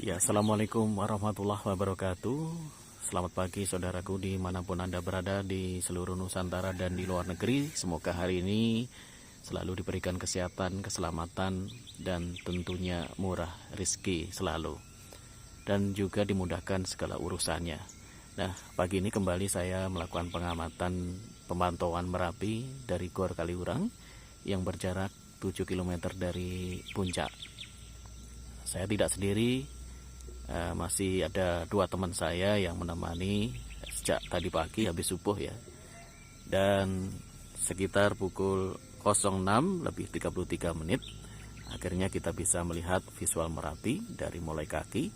Ya, Assalamualaikum warahmatullahi wabarakatuh. Selamat pagi saudaraku dimanapun Anda berada di seluruh Nusantara dan di luar negeri. Semoga hari ini selalu diberikan kesehatan, keselamatan, dan tentunya murah rezeki selalu. Dan juga dimudahkan segala urusannya. Nah, pagi ini kembali saya melakukan pengamatan pemantauan Merapi dari Gor Kaliurang yang berjarak 7 km dari puncak. Saya tidak sendiri, masih ada dua teman saya yang menemani sejak tadi pagi habis subuh ya. Dan sekitar pukul 06:33 akhirnya kita bisa melihat visual Merapi dari mulai kaki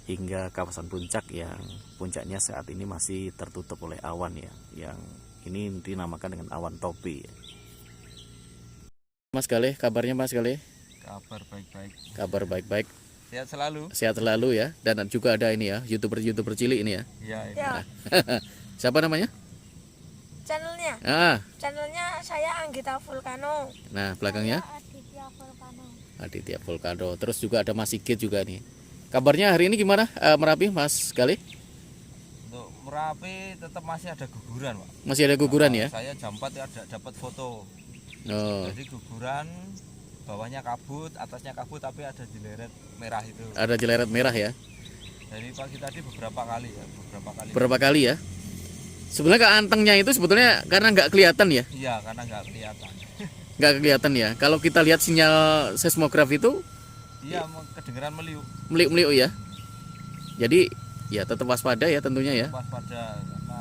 hingga kawasan puncak yang puncaknya saat ini masih tertutup oleh awan ya, yang ini dinamakan dengan awan topi. Mas Galih, kabarnya Mas Galih? Kabar baik-baik. Kabar baik-baik. Sehat selalu. Sehat selalu ya. Dan juga ada ini ya, YouTuber cilik ini ya. Iya, ini. Ya, Siapa namanya? channelnya. Channelnya saya Anggita Vulcano. Nah, belakangnya Aditya Vulcano. Aditya Vulcano. Terus juga ada Mas Sigit juga nih. Kabarnya hari ini gimana Merapi, Mas Galih? Untuk Merapi tetap masih ada guguran, Pak. Masih ada guguran ya? Saya jam 4 ada dapat foto. Oh, Jadi guguran, bawahnya kabut, atasnya kabut tapi ada jeleret merah itu. ada jeleret merah ya. Dari pagi tadi beberapa kali ya, Berapa kali ya? Sebenarnya keantengnya itu sebetulnya karena nggak kelihatan ya? Iya, karena nggak kelihatan. Nggak kelihatan ya. Kalau kita lihat sinyal seismograf itu Iya, kedengeran meliuk. meliuk-meliuk ya. Jadi ya tetap waspada ya tentunya ya. Waspada karena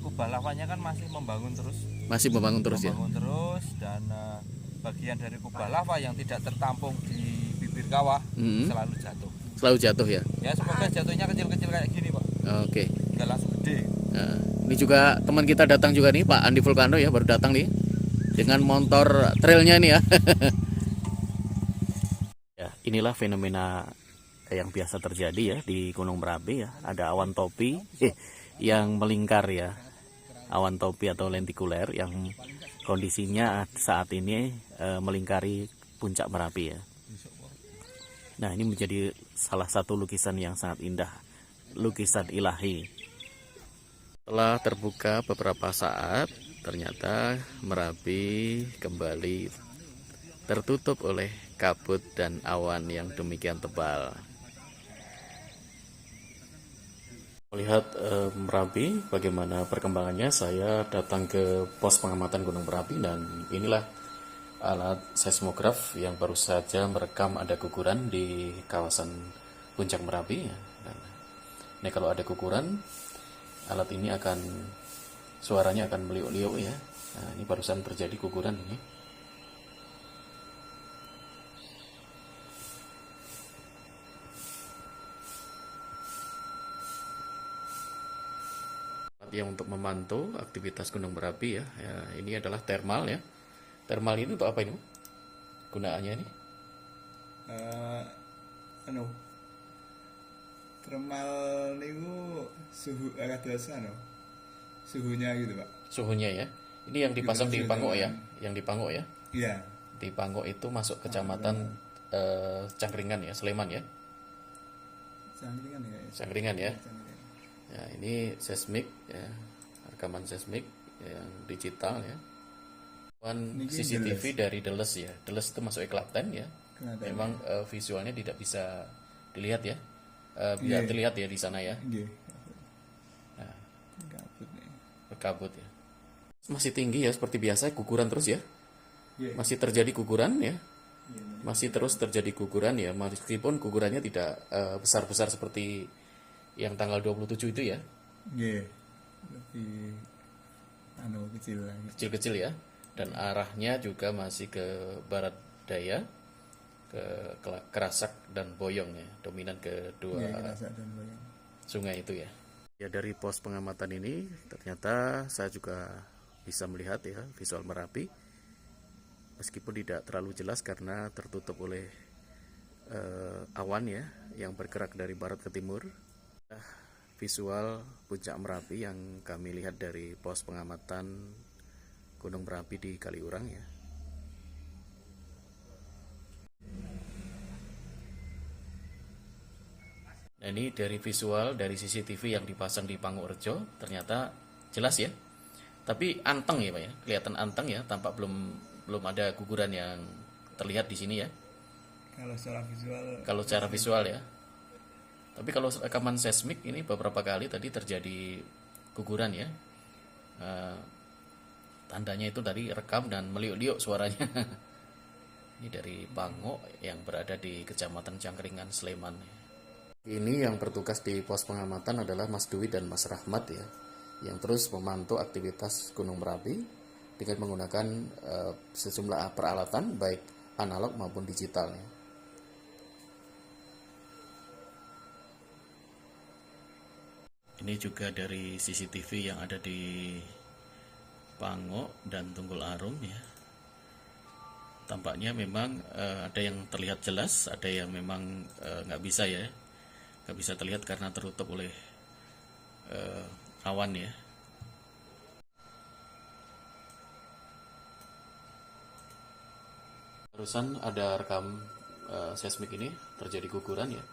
kubah lavanya kan masih membangun terus. Masih membangun terus ya. Membangun terus dan bagian dari kubah lava yang tidak tertampung di bibir kawah selalu jatuh. Selalu jatuh ya. Ya semoga jatuhnya kecil-kecil kayak gini, Pak. Oke. Nggak langsung gede. Nah, ini juga teman kita datang juga nih, Pak Andi Vulcano ya, baru datang nih dengan motor trailnya ini ya. Ya, inilah fenomena yang biasa terjadi ya di Gunung Merapi ya. Ada awan topi yang melingkar ya. Awan topi atau lentikuler yang kondisinya saat ini melingkari puncak Merapi ya. Nah, ini menjadi salah satu lukisan yang sangat indah, lukisan ilahi. Setelah terbuka beberapa saat, ternyata Merapi kembali tertutup oleh kabut dan awan yang demikian tebal. Melihat Merapi, bagaimana perkembangannya, saya datang ke pos pengamatan Gunung Merapi dan inilah alat seismograf yang baru saja merekam ada guguran di kawasan puncak Merapi. Dan ini kalau ada guguran, alat ini suaranya akan meliuk-liuk ya. Nah, ini barusan terjadi guguran ini. Yang untuk memantau aktivitas Gunung Merapi ya, ini adalah thermal ya. Thermal ini untuk apa ini? Gunaannya ini? Thermal niku suhu kados suhunya gitu, Pak. Suhunya ya. Ini yang dipasang di Pangok ya, yang di Pangok ya. Iya. Di Pangok itu masuk kecamatan Cangkringan ya, Sleman ya. Cangkringan ya. Cangkringan ya. Cangkringan. Ya, ini seismik ya, rekaman seismik yang digital ya. CCTV dari Deles ya. Deles itu masuk Klaten ya. Memang visualnya tidak bisa dilihat ya. Bisa terlihat ya di sana ya. Nah, berkabut ya. Masih tinggi ya seperti biasa, guguran terus ya. Masih terjadi guguran ya. Masih terus terjadi guguran ya, meskipun gugurannya tidak besar-besar seperti yang tanggal 27 itu ya. Nggih. Lebih kecil lagi. Kecil-kecil ya. Dan arahnya juga masih ke barat daya, ke Kerasak dan Boyong ya, dominan kedua sungai itu ya. Ya, dari pos pengamatan ini ternyata saya juga bisa melihat ya visual Merapi, meskipun tidak terlalu jelas karena tertutup oleh awan ya yang bergerak dari barat ke timur. Visual puncak Merapi yang kami lihat dari pos pengamatan Gunung Merapi di Kaliurang ya. Nah, ini dari visual dari CCTV yang dipasang di Pangokrejo ternyata jelas ya. Tapi anteng ya Pak ya, kelihatan anteng ya, tampak belum ada guguran yang terlihat di sini ya. Kalau secara visual ya. Tapi kalau rekaman seismik ini beberapa kali tadi terjadi guguran ya. Tandanya itu tadi rekam dan meliuk-liuk suaranya. Ini dari Pangok yang berada di Kecamatan Cangkringan, Sleman. Ini yang bertugas di pos pengamatan adalah Mas Dwi dan Mas Rahmat ya, yang terus memantau aktivitas Gunung Merapi dengan menggunakan sejumlah peralatan baik analog maupun digital ya. Ini juga dari CCTV yang ada di Pangok dan Tunggul Arum ya. Tampaknya memang ada yang terlihat jelas, ada yang memang nggak bisa ya, nggak bisa terlihat karena tertutup oleh awan ya. Barusan ada rekam seismik ini terjadi guguran ya.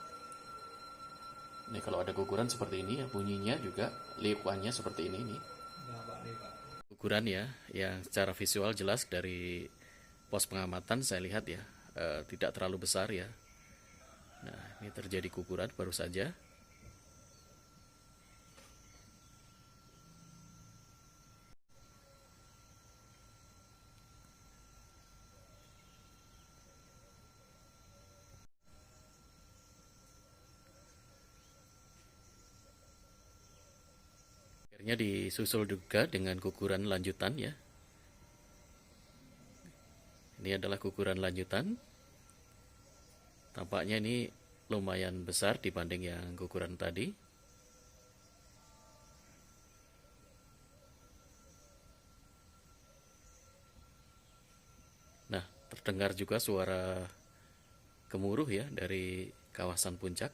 Ini kalau ada guguran seperti ini ya, bunyinya juga liukannya seperti ini nih. Guguran ya, yang secara visual jelas dari pos pengamatan saya lihat ya, tidak terlalu besar ya. Nah, ini terjadi guguran baru saja. Akhirnya disusul juga dengan guguran lanjutan ya. Ini adalah guguran lanjutan. Tampaknya ini lumayan besar dibanding yang guguran tadi. Nah, terdengar juga suara gemuruh ya dari kawasan puncak.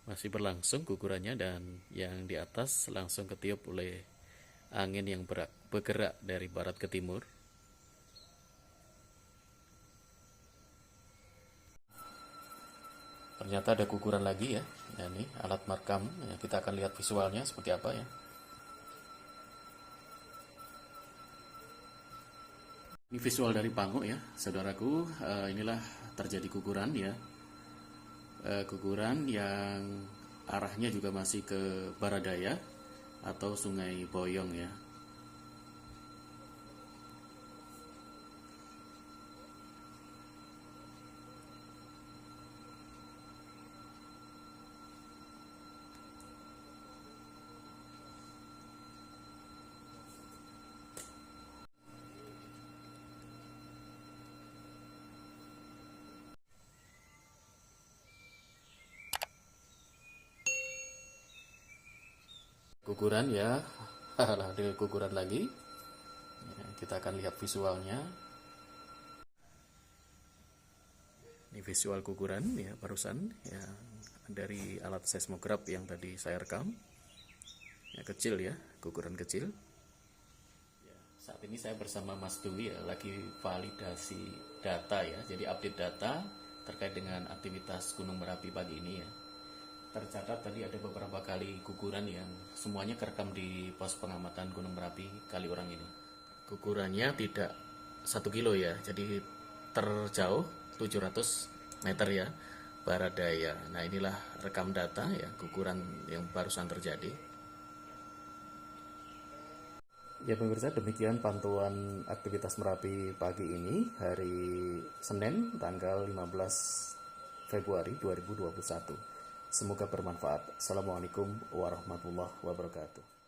Masih berlangsung gugurannya dan yang di atas langsung ketiup oleh angin yang bergerak dari barat ke timur. Ternyata ada guguran lagi ya. Nah, ini alat merekam ya, kita akan lihat visualnya seperti apa ya. Ini visual dari Pangok ya, saudaraku. Inilah terjadi guguran ya. Guguran yang arahnya juga masih ke Baradaya atau Sungai Boyong ya. Guguran ya, ada guguran lagi ya, kita akan lihat visualnya. Ini visual guguran ya barusan ya, dari alat seismograf yang tadi saya rekam ya, kecil ya, guguran kecil ya. Saat ini saya bersama Mas Dwi ya, lagi validasi data ya, jadi update data terkait dengan aktivitas Gunung Merapi pagi ini ya. Tercatat tadi ada beberapa kali guguran yang semuanya kerekam di pos pengamatan Gunung Merapi Kaliurang ini. Gugurannya tidak 1 kilo ya, jadi terjauh 700 meter ya, Baradaya. Nah, inilah rekam data ya, guguran yang barusan terjadi. Ya pemirsa, demikian pantauan aktivitas Merapi pagi ini, hari Senin tanggal 15 Februari 2021. Semoga bermanfaat. Assalamualaikum warahmatullahi wabarakatuh.